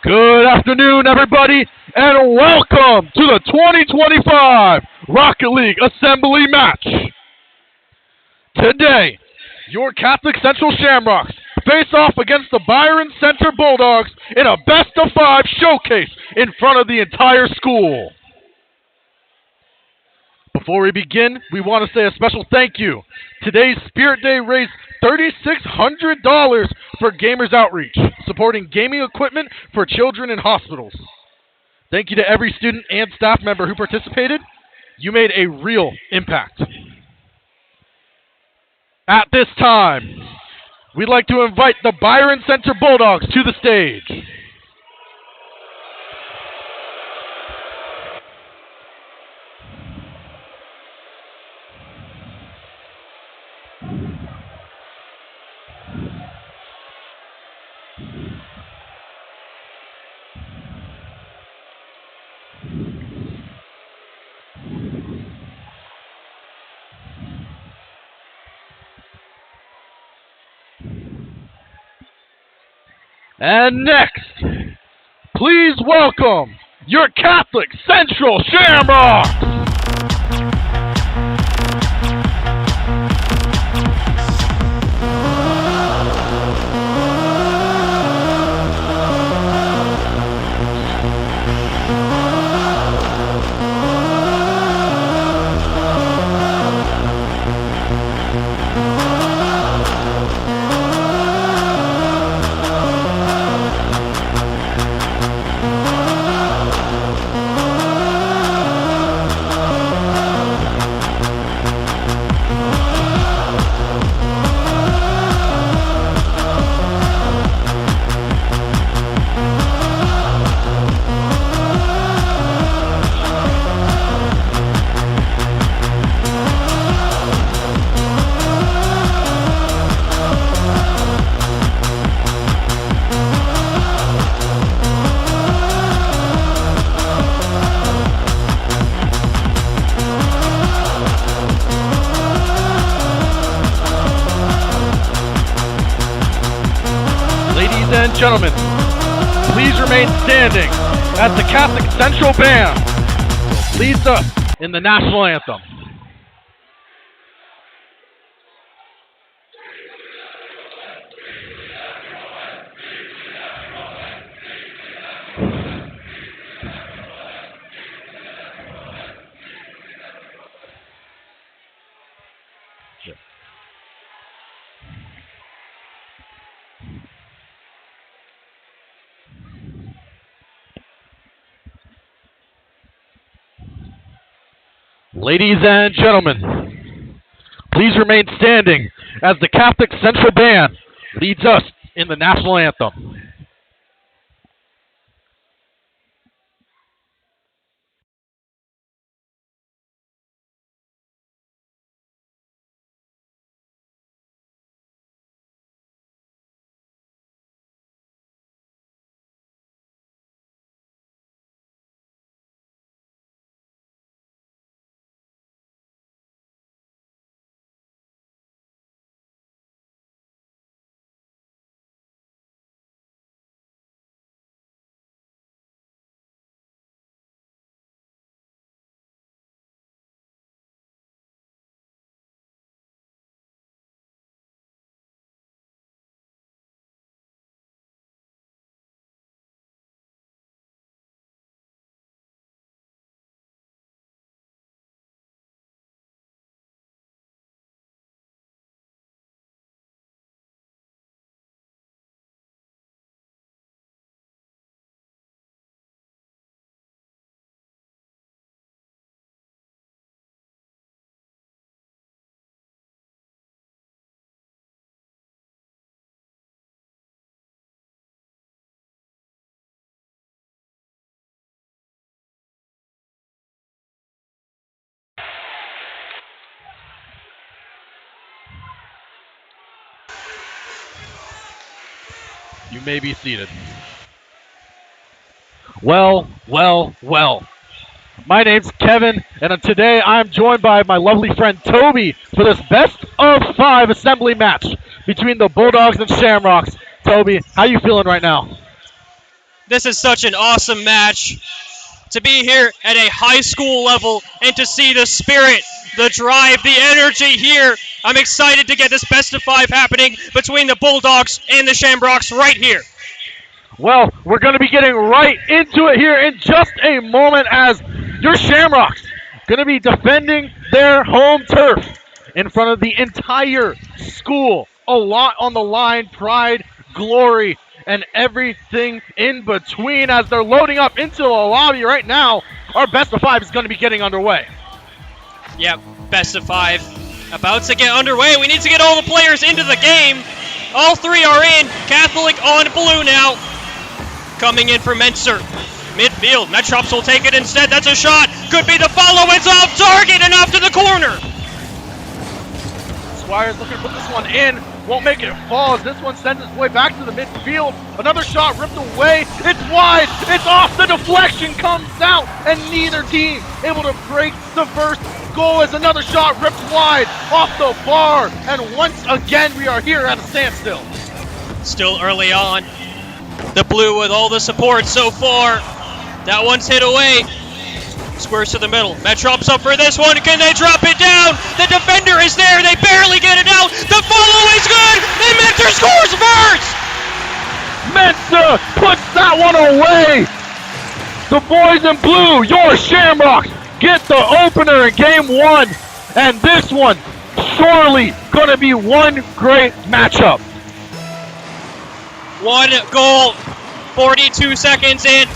Good afternoon, everybody, and welcome to the 2025 Rocket League Assembly Match. Today, your Catholic Central Shamrocks face off against the Byron Center Bulldogs in a best-of-5 showcase in front of the entire school. Before we begin, we want to say a special thank you. Today's Spirit Day raised $3,600 for Gamers Outreach, supporting gaming equipment for children in hospitals. Thank you to every student and staff member who participated. You made a real impact. At this time, we'd like to invite the Byron Center Bulldogs to the stage. And next, please welcome your Catholic Central Shamrocks! Ladies and gentlemen, please remain standing as the Catholic Central Band leads us in the national anthem. Ladies and gentlemen, please remain standing as the Catholic Central Band leads us in the national anthem. You may be seated. Well. My name's Kevin, and today I'm joined by my lovely friend Toby for this best of 5 assembly match between the Bulldogs and Shamrocks. Toby, how you feeling right now? This is such an awesome match. To be here at a high school level and to see the spirit, the drive, the energy here. I'm excited to get this best of 5 happening between the Bulldogs and the Shamrocks right here. Well, we're going to be getting right into it here in just a moment as your Shamrocks going to be defending their home turf in front of the entire school. A lot on the line, pride, glory, and everything in between as they're loading up into the lobby right now. Our best of 5 is going to be getting underway. Yep, best of 5 about to get underway. We need to get all the players into the game. All 3 are in. Catholic on blue now. Coming in for Menser. Midfield, Metrops will take it instead. That's a shot. Could be the follow. It's off target and off to the corner. Squires looking to put this one in. Won't make it fall as this one sends its way back to the midfield. Another shot ripped away. It's wide. It's off. The deflection comes out, and neither team able to break the first goal as another shot ripped wide off the bar. And once again, we are here at a standstill. Still early on. The blue with all the support so far. That one's hit away. Squares to the middle. Metrops up for this one. Can they drop it down? The defender is there. They barely get it out. The follow is good. And Mentor scores first. Mensa puts that one away. The boys in blue, your Shamrocks, get the opener in game 1. And this one, surely going to be one great matchup. 1 goal, 42 seconds in.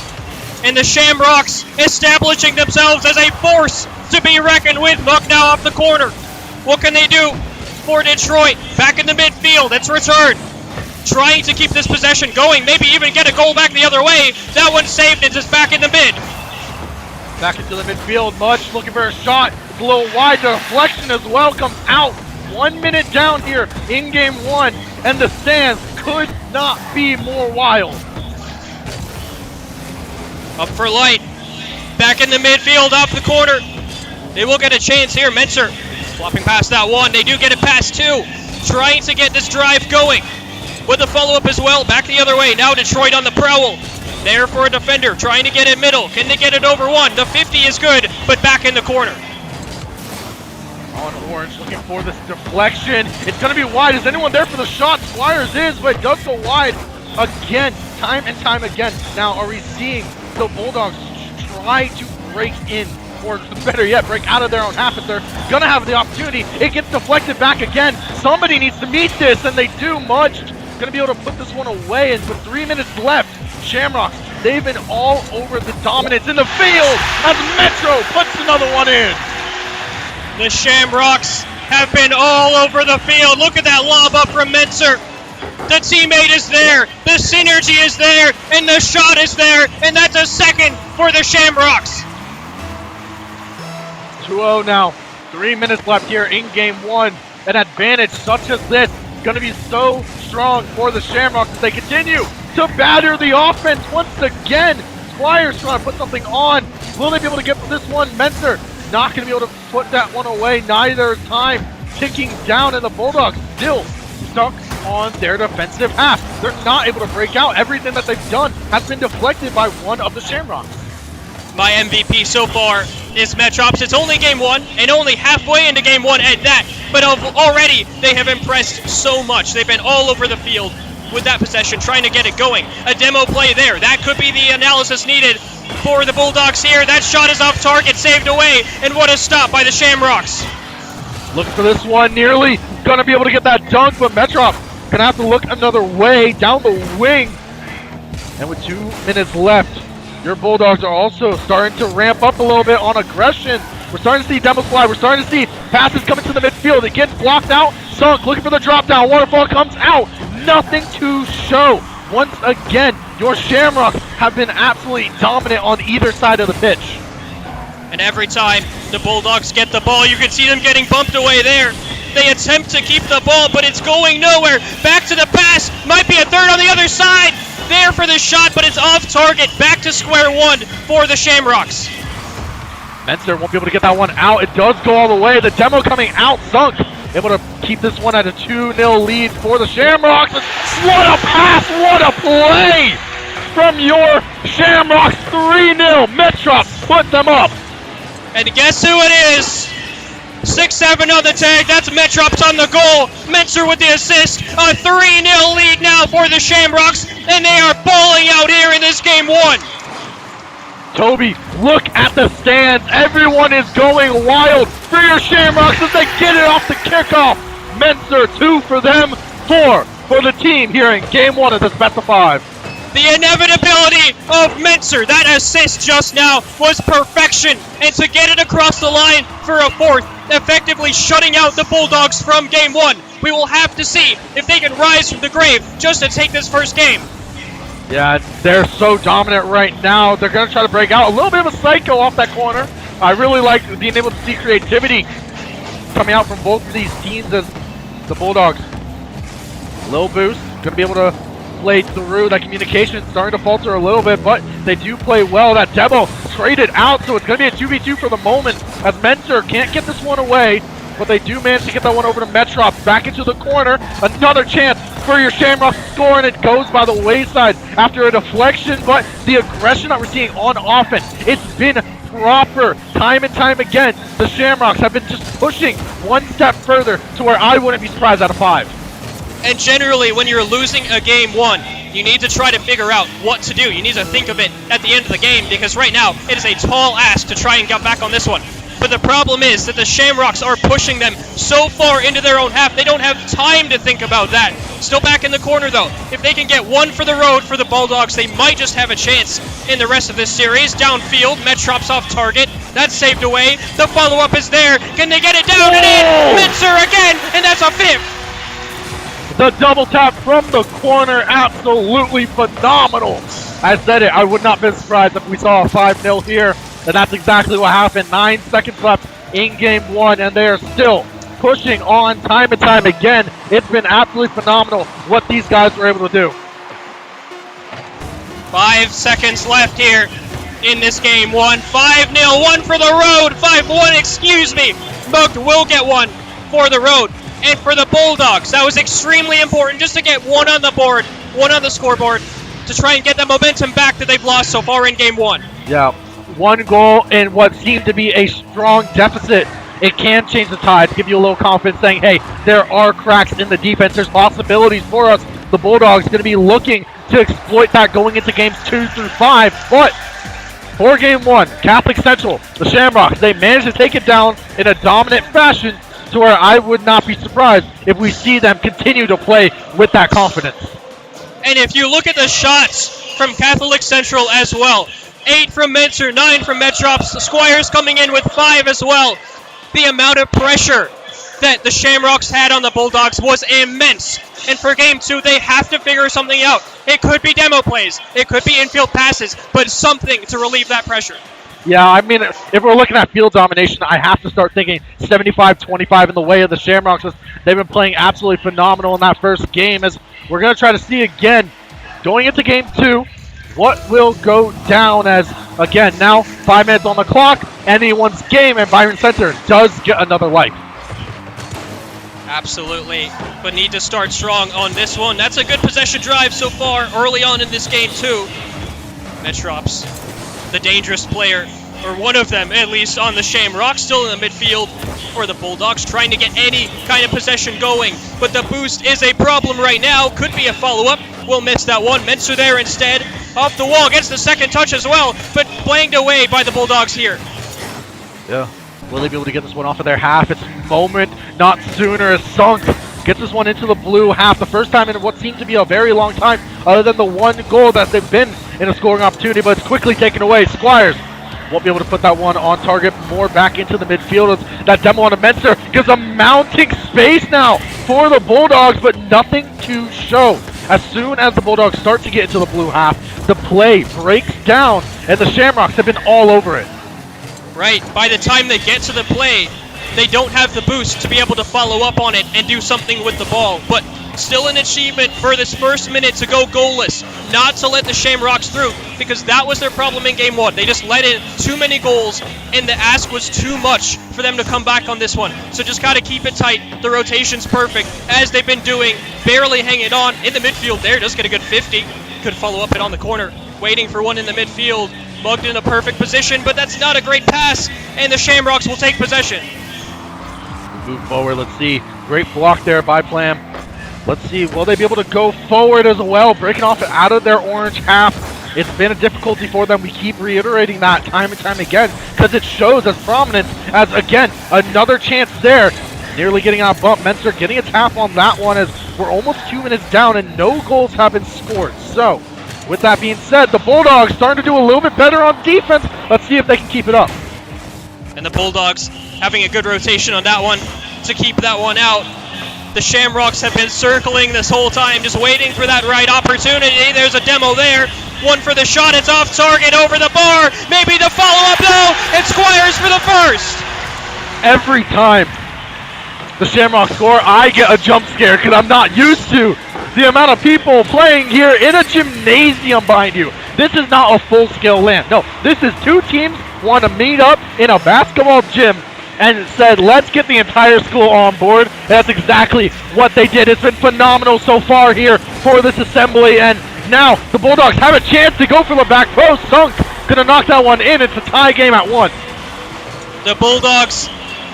And the Shamrocks establishing themselves as a force to be reckoned with. Muck now off the corner. What can they do for Detroit? Back in the midfield. It's returned. Trying to keep this possession going. Maybe even get a goal back the other way. That one's saved and just back in the mid. Back into the midfield. Much looking for a shot. It's a little wide. The deflection as well comes out. 1 minute down here in game 1. And the stands could not be more wild. Up for light. Back in the midfield, off the corner. They will get a chance here. Menser flopping past that one. They do get it past 2. Trying to get this drive going. With the follow-up as well. Back the other way. Now Detroit on the prowl. There for a defender. Trying to get it middle. Can they get it over 1? The 50 is good, but back in the corner. On orange, looking for this deflection. It's going to be wide. Is anyone there for the shot? Squires is, but it does go wide again, time and time again. Now, are we seeing the Bulldogs try to break in, or better yet, break out of their own half if they're going to have the opportunity? It gets deflected back again. Somebody needs to meet this, and they do. Much going to be able to put this one away, and with 3 minutes left, Shamrocks, they've been all over the dominance in the field as Metro puts another one in. The Shamrocks have been all over the field. Look at that lob up from Menser. The teammate is there, the synergy is there, and the shot is there, and that's a second for the Shamrocks. 2-0 now, 3 minutes left here in game 1. An advantage such as this is going to be so strong for the Shamrocks as they continue to batter the offense once again. Squires trying to put something on. Will they be able to get this one? Menser not going to be able to put that one away. Neither time ticking down, and the Bulldogs still stuck on their defensive half. They're not able to break out. Everything that they've done has been deflected by one of the Shamrocks. My MVP so far is Metrops. It's only game 1 and only halfway into game 1 at that, but already they have impressed so much. They've been all over the field with that possession, trying to get it going. A demo play there. That could be the analysis needed for the Bulldogs here. That shot is off target, saved away, and what a stop by the Shamrocks. Looking for this one, nearly gonna be able to get that dunk, but Metrop gonna have to look another way down the wing. And with 2 minutes left, your Bulldogs are also starting to ramp up a little bit on aggression. We're starting to see demo slide. We're starting to see passes coming to the midfield. It gets blocked out. Sunk looking for the drop down. Waterfall comes out. Nothing to show. Once again, your Shamrocks have been absolutely dominant on either side of the pitch. And every time the Bulldogs get the ball, you can see them getting bumped away there. They attempt to keep the ball, but it's going nowhere. Back to the pass. Might be a third on the other side. There for the shot, but it's off target. Back to square one for the Shamrocks. Menser won't be able to get that one out. It does go all the way. The demo coming out. Sunk able to keep this one at a 2-0 lead for the Shamrocks. What a pass! What a play! from your Shamrocks, 3-0. Metrops put them up. And guess who it is? 6-7 on the tag. That's Metrops on the goal. Menser with the assist. A 3-0 lead now for the Shamrocks, and they are balling out here in this game 1. Toby, look at the stands. Everyone is going wild for your Shamrocks as they get it off the kickoff. Menser, 2 for them, 4 for the team here in game 1 of this best of 5. The inevitability of Menser, that assist just now was perfection, and to get it across the line for a 4th, effectively shutting out the Bulldogs from game 1. We will have to see if they can rise from the grave just to take this first game. Yeah, they're so dominant right now. They're going to try to break out. A little bit of a psycho off that corner. I really like being able to see creativity coming out from both of these teams as the Bulldogs. Little boost, going to be able to play through. That communication starting to falter a little bit, but they do play well. That demo traded out, so it's going to be a 2v2 for the moment as Menser can't get this one away, but they do manage to get that one over to Metrops. Back into the corner. Another chance for your Shamrocks to score, and it goes by the wayside after a deflection, but the aggression that we're seeing on offense, it's been proper time and time again. The Shamrocks have been just pushing one step further to where I wouldn't be surprised out of 5. And generally, when you're losing a game 1, you need to try to figure out what to do. You need to think of it at the end of the game, because right now, it is a tall ask to try and get back on this one. But the problem is that the Shamrocks are pushing them so far into their own half, they don't have time to think about that. Still back in the corner, though. If they can get one for the road for the Bulldogs, they might just have a chance in the rest of this series. Downfield, Metrops off target. That's saved away. The follow-up is there. Can they get it down and in? Menser again, and that's a 5th. The double tap from the corner, absolutely phenomenal. I said it, I would not be surprised if we saw a 5-0 here, and that's exactly what happened. 9 seconds left in game 1, and they are still pushing on time and time again. It's been absolutely phenomenal what these guys were able to do. 5 seconds left here in this game 1. 5-0, 1 for the road. 5-1, excuse me. Mugged will get 1 for the road. And for the Bulldogs, that was extremely important just to get 1 on the board, 1 on the scoreboard, to try and get that momentum back that they've lost so far in game 1. Yeah, 1 goal in what seemed to be a strong deficit. It can change the tide, give you a little confidence saying, hey, there are cracks in the defense. There's possibilities for us. The Bulldogs going to be looking to exploit that going into games 2 through 5. But for game 1, Catholic Central, the Shamrocks, they managed to take it down in a dominant fashion, to where I would not be surprised if we see them continue to play with that confidence. And if you look at the shots from Catholic Central as well, 8 from Menser, 9 from Metrops, Squires coming in with 5 as well. The amount of pressure that the Shamrocks had on the Bulldogs was immense. And for game 2, they have to figure something out. It could be demo plays, it could be infield passes, but something to relieve that pressure. Yeah, I mean, if we're looking at field domination, I have to start thinking 75-25 in the way of the Shamrocks. They've been playing absolutely phenomenal in that first game. As we're going to try to see again, going into game 2, what will go down as, again, now 5 minutes on the clock, anyone's game, and Byron Center does get another life. Absolutely, but need to start strong on this one. That's a good possession drive so far early on in this game, too. Metrops, the dangerous player, or one of them at least, on the Shamrocks, still in the midfield for the Bulldogs, trying to get any kind of possession going, but the boost is a problem right now. Could be a follow-up. We'll miss that one. Menser there instead. Off the wall, gets the second touch as well, but blanked away by the Bulldogs here. Yeah, will they be able to get this one off of their half? It's moment, not sooner, is sunk. Gets this one into the blue half, the first time in what seems to be a very long time, other than the 1 goal that they've been in a scoring opportunity, but it's quickly taken away. Squires won't be able to put that one on target, more back into the midfield. That demo on a Menser gives a mounting space now for the Bulldogs, but nothing to show. As soon as the Bulldogs start to get into the blue half, the play breaks down, and the Shamrocks have been all over it. Right, by the time they get to the play, they don't have the boost to be able to follow up on it and do something with the ball. But still an achievement for this first minute to go goalless, not to let the Shamrocks through, because that was their problem in game 1. They just let in too many goals, and the ask was too much for them to come back on this one. So just got to keep it tight. The rotation's perfect, as they've been doing, barely hanging on in the midfield there. Does get a good 50. Could follow up it on the corner. waiting for one in the midfield. Mugged in a perfect position, but that's not a great pass, and the Shamrocks will take possession. Move forward, let's see. Great block there by Plam. Let's see, will they be able to go forward as well, breaking off out of their orange half. It's been a difficulty for them. We keep reiterating that time and time again because it shows as prominent as, again, another chance there. Nearly getting out bump. Menser getting a tap on that one as we're almost 2 minutes down and no goals have been scored. So, with that being said, the Bulldogs starting to do a little bit better on defense. Let's see if they can keep it up. And the Bulldogs having a good rotation on that one to keep that one out. The Shamrocks have been circling this whole time, just waiting for that right opportunity. There's a demo there. One for the shot. It's off target over the bar. Maybe the follow-up. No! It's Squires for the first. Every time the Shamrocks score, I get a jump scare because I'm not used to the amount of people playing here in a gymnasium behind you. This is not a full-scale LAN. No, this is 2 teams want to meet up in a basketball gym and said, let's get the entire school on board. That's exactly what they did. It's been phenomenal so far here for this assembly, and now the Bulldogs have a chance to go for the back post. Sunk gonna knock that one in. It's a tie game at 1. The Bulldogs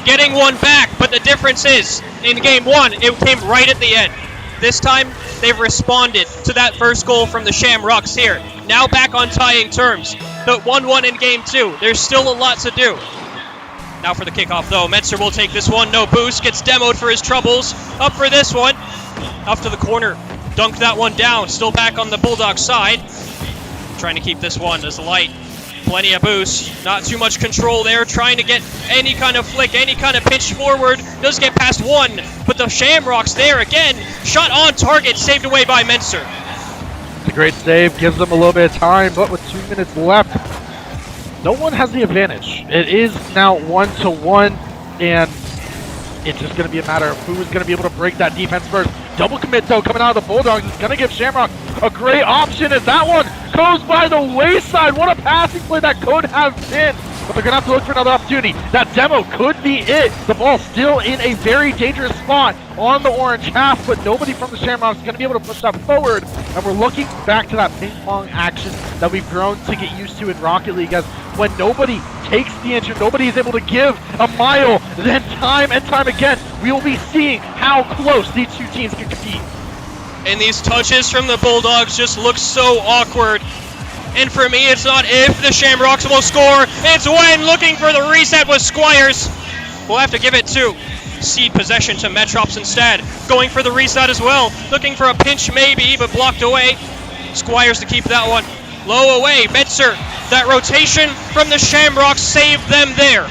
getting one back, but the difference is, in game 1, it came right at the end. This time, they've responded to that first goal from the Shamrocks here. Now back on tying terms. The 1-1 in game 2. There's still a lot to do. Now for the kickoff, though. Metzer will take this one. No boost. Gets demoed for his troubles. Up for this one. Off to the corner. Dunked that one down. Still back on the Bulldog side. Trying to keep this one as light. Plenty of boost. Not too much control there. Trying to get any kind of flick, any kind of pitch forward. Does get past one. But the Shamrocks there again. Shot on target. Saved away by Menser. It's a great save. Gives them a little bit of time, but with 2 minutes left, no one has the advantage. It is now 1-1, and it's just going to be a matter of who is going to be able to break that defense first. Double commit, though, coming out of the Bulldogs. It's going to give Shamrock a great option as that one goes by the wayside. What a passing play that could have been. But they're going to have to look for another opportunity. That demo could be it. The ball still in a very dangerous spot on the orange half, but nobody from the Shamrocks is going to be able to push that forward. And we're looking back to that ping pong action that we've grown to get used to in Rocket League, as when nobody takes the inch and nobody is able to give a mile, then time and time again, we will be seeing how close these 2 teams can compete. And these touches from the Bulldogs just look so awkward. And for me, it's not if the Shamrocks will score, it's when. Looking for the reset with Squires. We'll have to give it to cede possession to Metrops instead. Going for the reset as well. Looking for a pinch maybe, but blocked away. Squires to keep that one low away. Metzer, that rotation from the Shamrocks saved them there.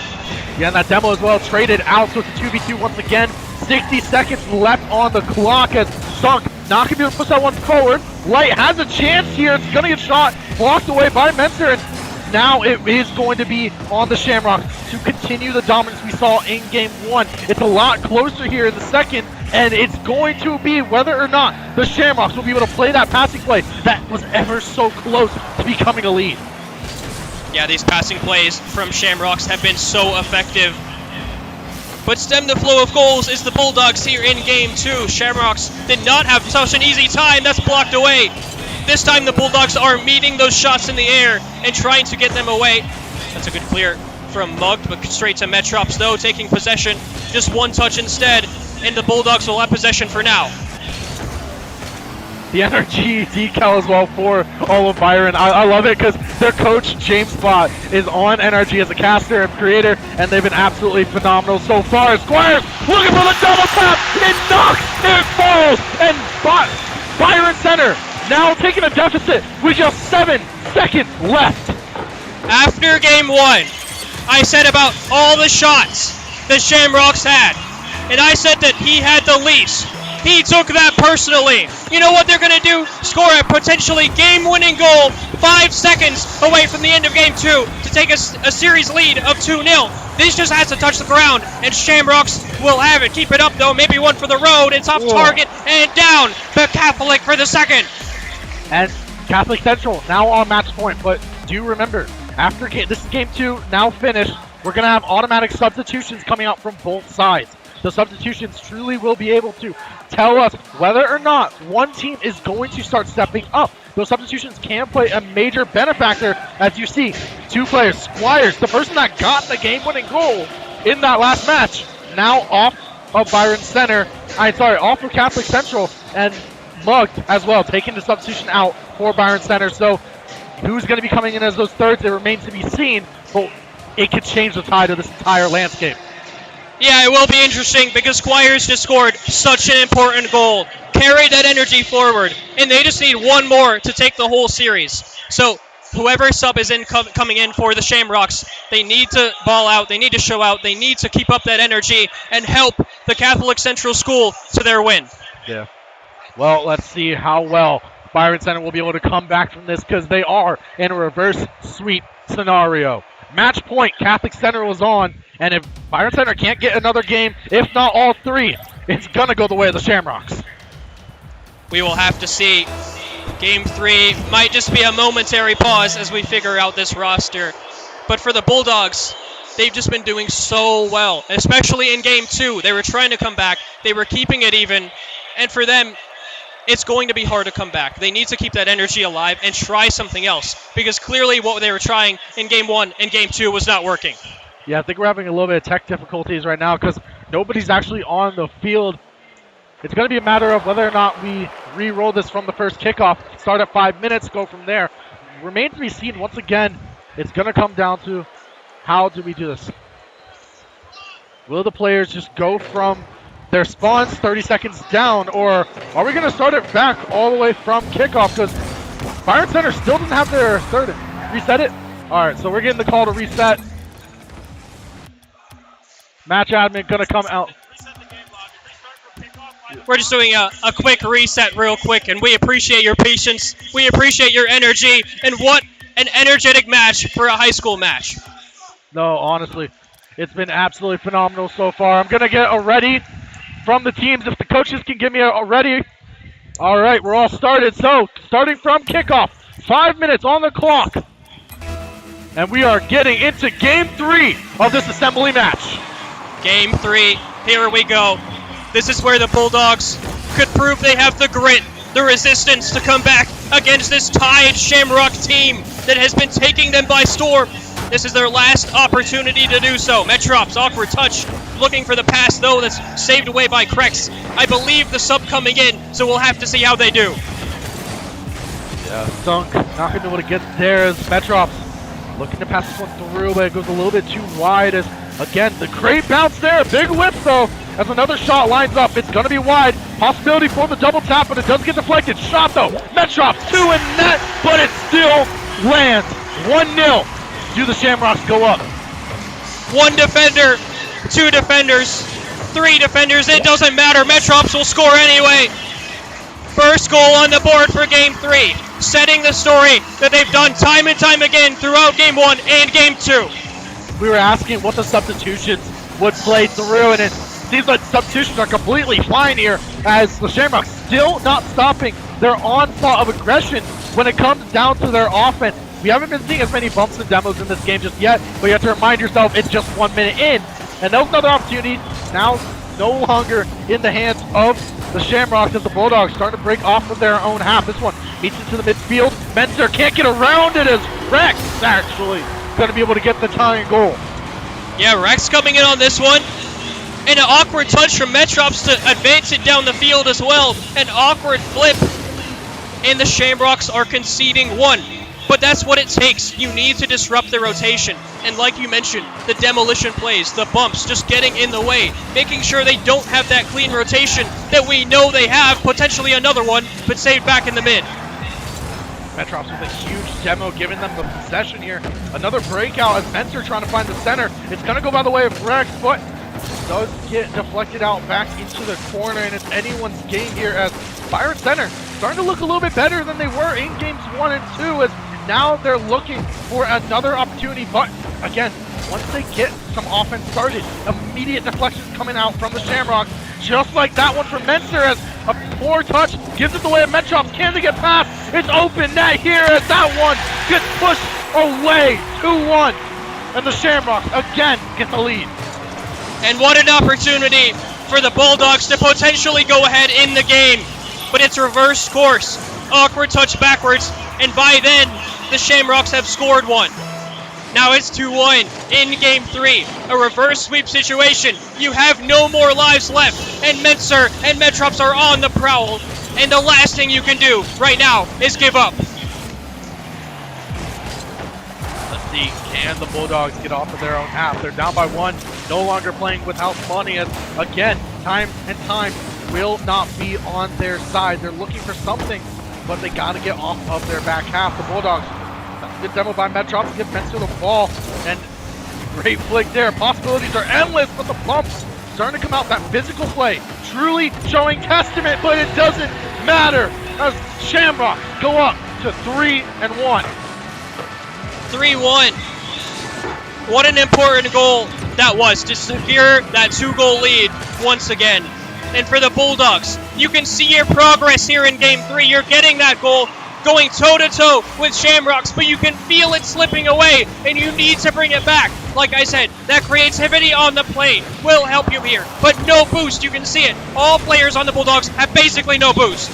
Yeah, and that demo as well traded out, so it's a 2v2 once again. 60 seconds left on the clock as Sunk not going to be able to push that one forward. Light has a chance here. It's going to get shot, blocked away by Menser, and now it is going to be on the Shamrocks to continue the dominance we saw in game 1. It's a lot closer here in the second, and it's going to be whether or not the Shamrocks will be able to play that passing play that was ever so close to becoming a lead. Yeah, these passing plays from Shamrocks have been so effective. But stem the flow of goals is the Bulldogs here in game 2. Shamrocks did not have such an easy time. That's blocked away. This time the Bulldogs are meeting those shots in the air and trying to get them away. That's a good clear from Mugged, but straight to Metrops though, taking possession. Just one touch instead, and the Bulldogs will have possession for now. The NRG decal as well for all of Byron. I love it because their coach, James Bott, is on NRG as a caster and creator, and they've been absolutely phenomenal so far. Squires looking for the double tap. It knocks, it falls, and Byron Center now taking a deficit with just 7 seconds left. After game 1, I said about all the shots that Shamrocks had, and I said that he had the least. He took that personally. You know what they're going to do? Score a potentially game-winning goal 5 seconds away from the end of game 2 to take a series lead of 2-0. This just has to touch the ground, and Shamrocks will have it. Keep it up, though. Maybe one for the road. It's off target and down. The Catholic for the second. And Catholic Central now on match point. But do remember, after this is game 2, now finished, we're going to have automatic substitutions coming out from both sides. The substitutions truly will be able to tell us whether or not one team is going to start stepping up those substitutions can play a major benefactor. As you see, 2 players, Squires, the person that got the game-winning goal in that last match, now off of Byron Center. Off of Catholic Central, and Mugged as well, taking the substitution out for Byron Center. So who's going to be coming in as those thirds? It remains to be seen, but it could change the tide of this entire landscape. Yeah, it will be interesting because Squires just scored such an important goal, carried that energy forward, and they just need one more to take the whole series. So whoever sub is coming in for the Shamrocks, they need to ball out, they need to show out, they need to keep up that energy and help the Catholic Central School to their win. Yeah. Well, let's see how well Byron Center will be able to come back from this, because they are in a reverse sweep scenario. Match point, Catholic Center was on, and if Byron Center can't get another game, if not all 3, it's going to go the way of the Shamrocks. We will have to see. Game 3 might just be a momentary pause as we figure out this roster. But for the Bulldogs, they've just been doing so well, especially in Game 2. They were trying to come back. They were keeping it even. And for them, it's going to be hard to come back. They need to keep that energy alive and try something else, because clearly what they were trying in Game 1 and Game 2 was not working. Yeah, I think we're having a little bit of tech difficulties right now because nobody's actually on the field. It's going to be a matter of whether or not we re-roll this from the first kickoff, start at 5 minutes, go from there. Remains to be seen. Once again, it's going to come down to how do we do this. Will the players just go from their spawns 30 seconds down, or are we going to start it back all the way from kickoff? Because Byron Center still doesn't have their third. Reset it? All right, so we're getting the call to reset. Match admin going to come out. We're just doing a quick reset real quick, and we appreciate your patience. We appreciate your energy, and what an energetic match for a high school match. No, honestly, it's been absolutely phenomenal so far. I'm going to get a ready from the teams. If the coaches can give me a ready. All right, we're all started. So, starting from kickoff, 5 minutes on the clock. And we are getting into Game 3 of this assembly match. Game 3, here we go. This is where the Bulldogs could prove they have the grit, the resistance to come back against this tied Shamrock team that has been taking them by storm. This is their last opportunity to do so. Metrops, awkward touch, looking for the pass though, that's saved away by Krex. I believe the sub coming in, so we'll have to see how they do. Yeah, Stunk not going to be able to get there as Metrops looking to pass this one through, but it goes a little bit too wide as, again, the great bounce there. Big whip though, as another shot lines up. It's going to be wide. Possibility for the double tap, but it does get deflected. Shot though. Metrops 2 in net, but it still lands. 1-0. Do the Shamrocks go up? 1 defender, 2 defenders, 3 defenders. It doesn't matter. Metrops will score anyway. First goal on the board for Game 3, setting the story that they've done time and time again throughout Game 1 and Game 2. We were asking what the substitutions would play through, and it seems like substitutions are completely fine here as the Shamrocks still not stopping their onslaught of aggression when it comes down to their offense. We haven't been seeing as many bumps and demos in this game just yet, but you have to remind yourself it's just 1 minute in. And that was another opportunity, now no longer in the hands of the Shamrocks as the Bulldogs starting to break off of their own half. This one meets into the midfield. Menzer can't get around it as Rex actually going to be able to get the tying goal. Yeah, Rex coming in on this one. And an awkward touch from Metrops to advance it down the field as well. An awkward flip. And the Shamrocks are conceding 1. But that's what it takes. You need to disrupt the rotation. And like you mentioned, the demolition plays, the bumps, just getting in the way, making sure they don't have that clean rotation that we know they have, potentially another one, but saved back in the mid. Metrops with a huge demo, giving them the possession here. Another breakout as Menzer trying to find the center. It's going to go by the way of Rex, but does get deflected out back into the corner, and it's anyone's game here as Byron Center starting to look a little bit better than they were in games 1 and 2 as now they're looking for another opportunity, but again, once they get some offense started, immediate deflections coming out from the Shamrocks, just like that one from Menzer as a poor touch gives it the way of Metrops. Can they get past? It's open net here as that one gets pushed away, 2-1, and the Shamrocks again get the lead. And what an opportunity for the Bulldogs to potentially go ahead in the game, but it's reverse course. awkward touch backwards, and by then, the Shamrocks have scored one. Now it's 2-1 in Game 3. A reverse sweep situation. You have no more lives left, and Menser and Metrops are on the prowl, and the last thing you can do right now is give up. Let's see, can the Bulldogs get off of their own half? They're down by 1, no longer playing without money, as again, time and time will not be on their side. They're looking for something, but they got to get off of their back half. The Bulldogs, good demo by Metrops to give Menser the ball, and great flick there. Possibilities are endless, but the bumps starting to come out. That physical play truly showing testament, but it doesn't matter as Shamrocks go up to 3-1. 3-1. What an important goal that was to secure that 2-goal lead once again. And for the Bulldogs, you can see your progress here in Game 3. You're getting that goal, going toe-to-toe with Shamrocks, but you can feel it slipping away, and you need to bring it back. Like I said, that creativity on the plate will help you here, but no boost. You can see it. All players on the Bulldogs have basically no boost.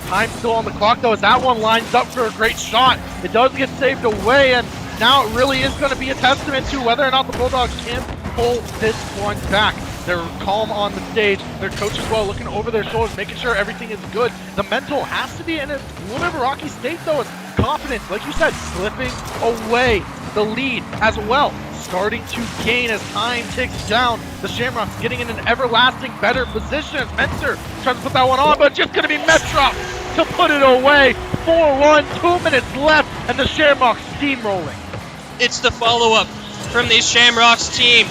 Time still on the clock, though, as that one lines up for a great shot. It does get saved away, and now it really is going to be a testament to whether or not the Bulldogs can pull this one back. They're calm on the stage. Their coach as well, looking over their shoulders, making sure everything is good. The mental has to be in a little bit of a rocky state, though. It's confidence, like you said, slipping away. The lead as well, starting to gain as time ticks down. The Shamrocks getting in an everlasting better position as Menser tries to put that one on, but just going to be Metrops to put it away. 4-1, 2 minutes left, and the Shamrocks steamrolling. It's the follow-up from the Shamrocks team.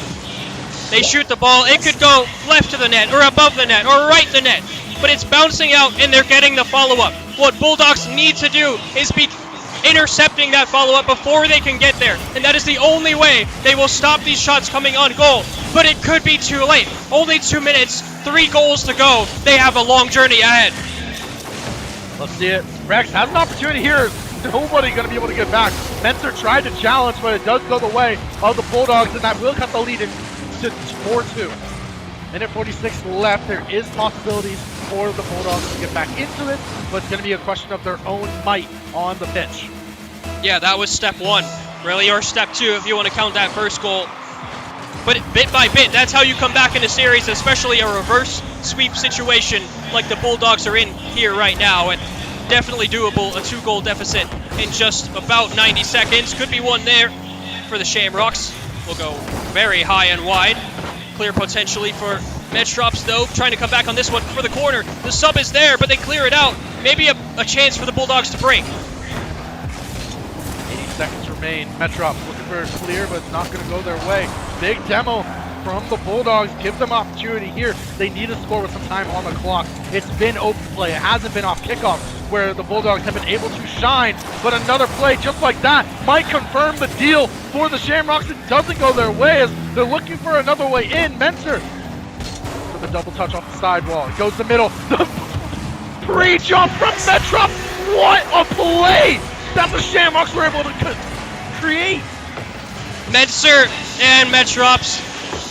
They shoot the ball, it could go left to the net, or above the net, or right the net, but it's bouncing out and they're getting the follow-up. What Bulldogs need to do is be intercepting that follow-up before they can get there, and that is the only way they will stop these shots coming on goal, but it could be too late. Only 2 minutes, 3 goals to go. They have a long journey ahead. Let's see it. Rex has an opportunity here. Nobody going to be able to get back. Menser tried to challenge, but it does go the way of the Bulldogs, and that will cut the lead in to 4-2. Minute 46 left. There is possibilities for the Bulldogs to get back into it, but it's going to be a question of their own might on the pitch. Yeah, that was step 1, really, or step 2 if you want to count that first goal. But bit by bit, that's how you come back in a series, especially a reverse sweep situation like the Bulldogs are in here right now. And definitely doable, a 2-goal deficit in just about 90 seconds. Could be one there for the Shamrocks. We'll go very high and wide. Clear potentially for Metrops, though, trying to come back on this one for the corner. The sub is there, but they clear it out. Maybe a chance for the Bulldogs to break. 80 seconds remain. Metrops looking for a clear, but it's not going to go their way. Big demo from the Bulldogs. Give them opportunity here. They need to score with some time on the clock. It's been open play. It hasn't been off kickoff where the Bulldogs have been able to shine, but another play just like that might confirm the deal for the Shamrocks. It doesn't go their way as they're looking for another way in. Menser with a double touch off the sidewall. It goes to the middle. The pre-jump from Metrops. What a play that the Shamrocks were able to create. Menser and Metrops,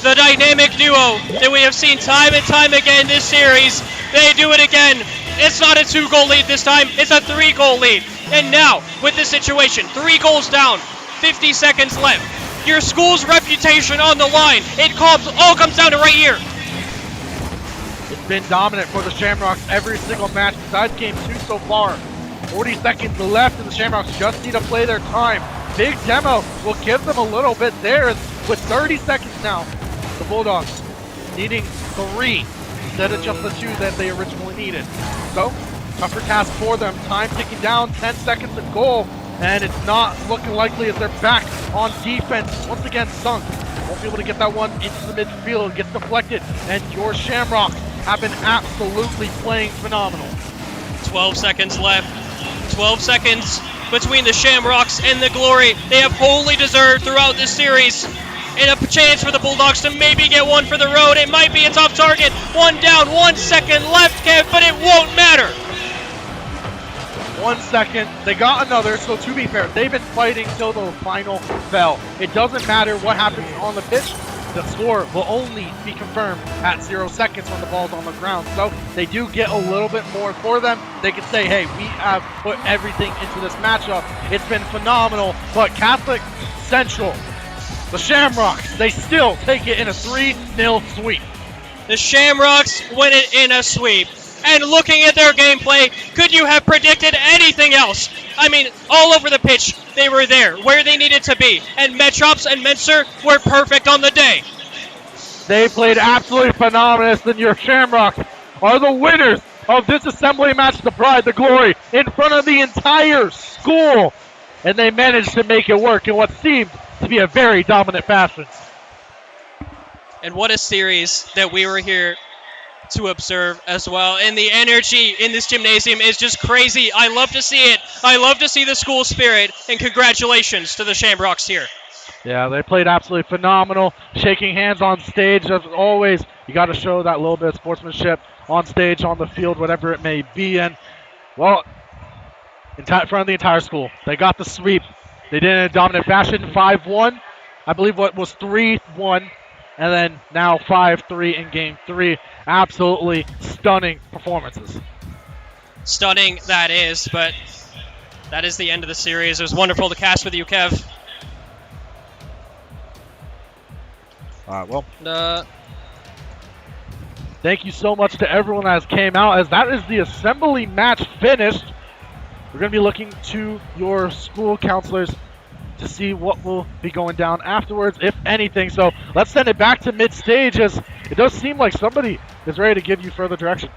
the dynamic duo that we have seen time and time again this series. They do it again. It's not a 2-goal lead this time, it's a 3-goal lead. And now, with this situation, 3 goals down, 50 seconds left. Your school's reputation on the line. It all comes down to right here. It's been dominant for the Shamrocks every single match besides game 2 so far. 40 seconds left and the Shamrocks just need to play their time. Big demo will give them a little bit there with 30 seconds now. The Bulldogs needing 3 instead of just the 2 that they originally needed. So, tougher task for them. Time ticking down, 10 seconds to goal, and it's not looking likely as they're back on defense. Once again, sunk. Won't be able to get that one into the midfield. It gets deflected, and your Shamrocks have been absolutely playing phenomenal. 12 seconds left. 12 seconds between the Shamrocks and the glory they have wholly deserved throughout this series. And a chance for the Bulldogs to maybe get one for the road. It might be a tough target. 1 down, 1 second left, Kev, but it won't matter. 1 second. They got another, so to be fair, they've been fighting till the final bell. It doesn't matter what happens on the pitch. the score will only be confirmed at 0 seconds when the ball's on the ground. So they do get a little bit more for them. They can say, hey, we have put everything into this matchup. It's been phenomenal, but Catholic Central, the Shamrocks, they still take it in a 3-0 sweep. The Shamrocks win it in a sweep. And looking at their gameplay, could you have predicted anything else? I mean, all over the pitch, they were there, where they needed to be. And Metrops and Menser were perfect on the day. They played absolutely phenomenal, and your Shamrocks are the winners of this assembly match, the pride, the glory, in front of the entire school. And they managed to make it work in what seemed to be a very dominant fashion. And what a series that we were here to observe as well. And the energy in this gymnasium is just crazy. I love to see it. I love to see the school spirit. And congratulations to the Shamrocks here. Yeah, they played absolutely phenomenal. Shaking hands on stage, as always. You got to show that little bit of sportsmanship on stage, on the field, whatever it may be. And, well, in front of the entire school, they got the sweep. They did it in a dominant fashion, 5-1. I believe what was 3-1. And then now 5-3 in Game 3. Absolutely stunning performances. Stunning, that is, but that is the end of the series. It was wonderful to cast with you, Kev. All right, well, thank you so much to everyone that has came out, as that is the assembly match finished. We're going to be looking to your school counselors to see what will be going down afterwards, if anything. So let's send it back to mid-stage, as it does seem like somebody is ready to give you further direction.